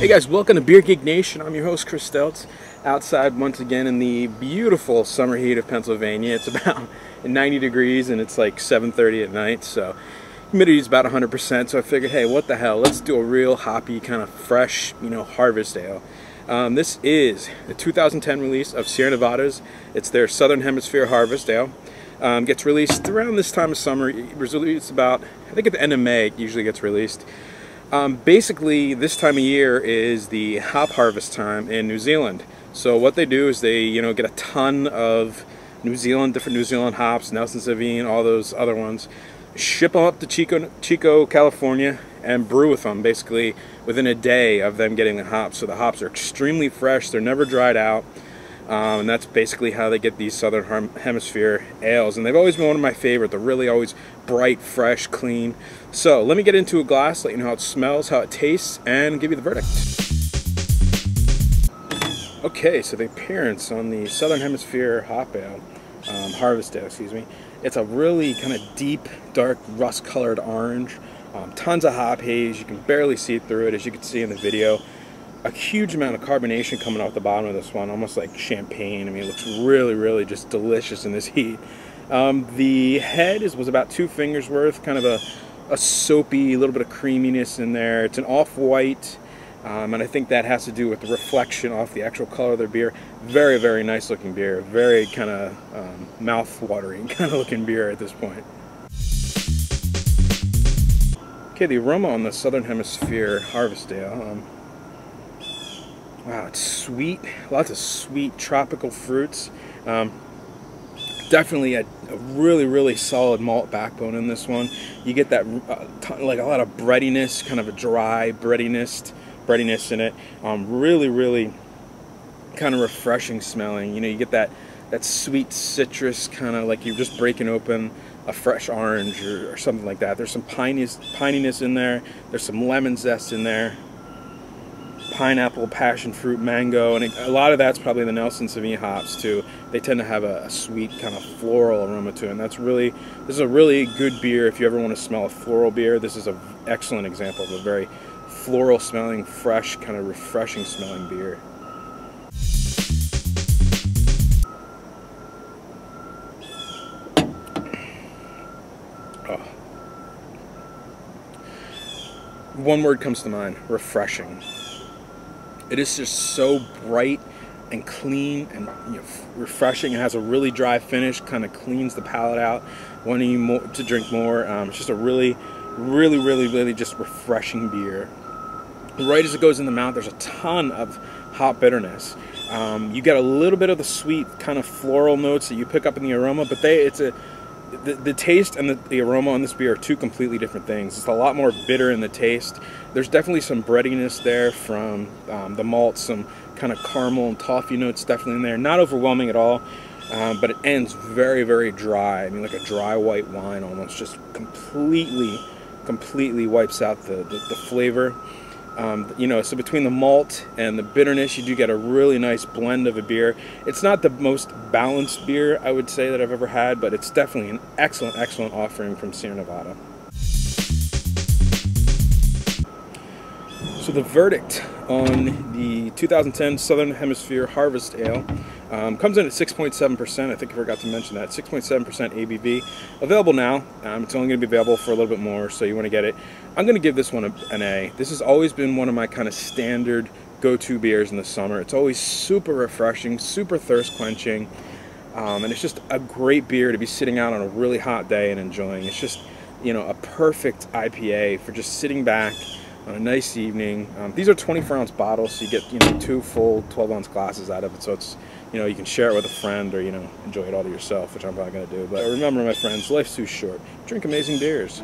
Hey guys, welcome to Beer Geek Nation. I'm your host Chris Steltz, outside once again in the beautiful summer heat of Pennsylvania. It's about 90 degrees and it's like 7:30 at night, so humidity is about 100%. So I figured, hey, what the hell? Let's do a real hoppy, kind of fresh, harvest ale. This is the 2010 release of Sierra Nevada's. It's their Southern Hemisphere Harvest Ale. Gets released around this time of summer. It was released about, I think at the end of May, it usually gets released. Basically, this time of year is the hop harvest time in New Zealand. So what they do is they, get a ton of different New Zealand hops, Nelson Sauvin, all those other ones, ship them up to Chico, California, and brew with them basically within a day of them getting the hops. So the hops are extremely fresh, they're never dried out, and that's basically how they get these Southern Hemisphere ales. And they've always been one of my favorite. They're really always bright, fresh, clean. So let me get into a glass, let you know how it smells, how it tastes, and give you the verdict. Okay, so the appearance on the Southern Hemisphere Hop Ale, Harvest Ale, excuse me. It's a really kind of deep, dark, rust-colored orange. Tons of hop haze. You can barely see through it, as you can see in the video. A huge amount of carbonation coming off the bottom of this one, almost like champagne. I mean, it looks really, really just delicious in this heat. The head was about 2 fingers worth, kind of a soapy, a little bit of creaminess in there. It's an off-white, and I think that has to do with the reflection off the actual color of their beer. Very, very nice looking beer. Very kind of mouth-watering kind of looking beer at this point. Okay, the aroma on the Southern Hemisphere Harvest Ale. Wow, it's sweet. Lots of sweet tropical fruits. Definitely a really, really solid malt backbone in this one. You get that like a lot of breadiness, kind of a dry breadiness in it. Really, really kind of refreshing smelling. You get that sweet citrus, kind of like you're just breaking open a fresh orange or something like that. There's some pininess in there. There's some lemon zest in there. Pineapple, passion fruit, mango, and a lot of that's probably the Nelson Sauvin hops too. They tend to have a sweet kind of floral aroma to it, and this is a really good beer. If you ever want to smell a floral beer, this is an excellent example of a very floral smelling, fresh, kind of refreshing smelling beer. Oh. One word comes to mind: refreshing. It is just so bright and clean and refreshing. It has a really dry finish, kind of cleans the palate out, wanting you to drink more. It's just a really, really, really, really just refreshing beer. Right as it goes in the mouth, there's a ton of hop bitterness. You get a little bit of the sweet kind of floral notes that you pick up in the aroma, but the taste and the aroma on this beer are two completely different things. It's a lot more bitter in the taste. There's definitely some breadiness there from the malt, some kind of caramel and toffee notes definitely in there. Not overwhelming at all, but it ends very, very dry. I mean, like a dry white wine almost, just completely wipes out the flavor. So between the malt and the bitterness, you do get a really nice blend of a beer. It's not the most balanced beer, I would say, that I've ever had, but it's definitely an excellent, excellent offering from Sierra Nevada. So the verdict on the 2010 Southern Hemisphere Harvest Ale comes in at 6.7%. I think I forgot to mention that. 6.7% ABV. Available now. It's only going to be available for a little bit more, so you want to get it. I'm going to give this one an A. This has always been one of my kind of standard go-to beers in the summer. It's always super refreshing, super thirst-quenching, and it's just a great beer to be sitting out on a really hot day and enjoying. It's just, a perfect IPA for just sitting back on a nice evening. These are 24-ounce bottles, so you get 2 full 12-ounce glasses out of it. So it's you can share it with a friend or enjoy it all to yourself, which I'm probably going to do. But remember, my friends, life's too short. Drink amazing beers.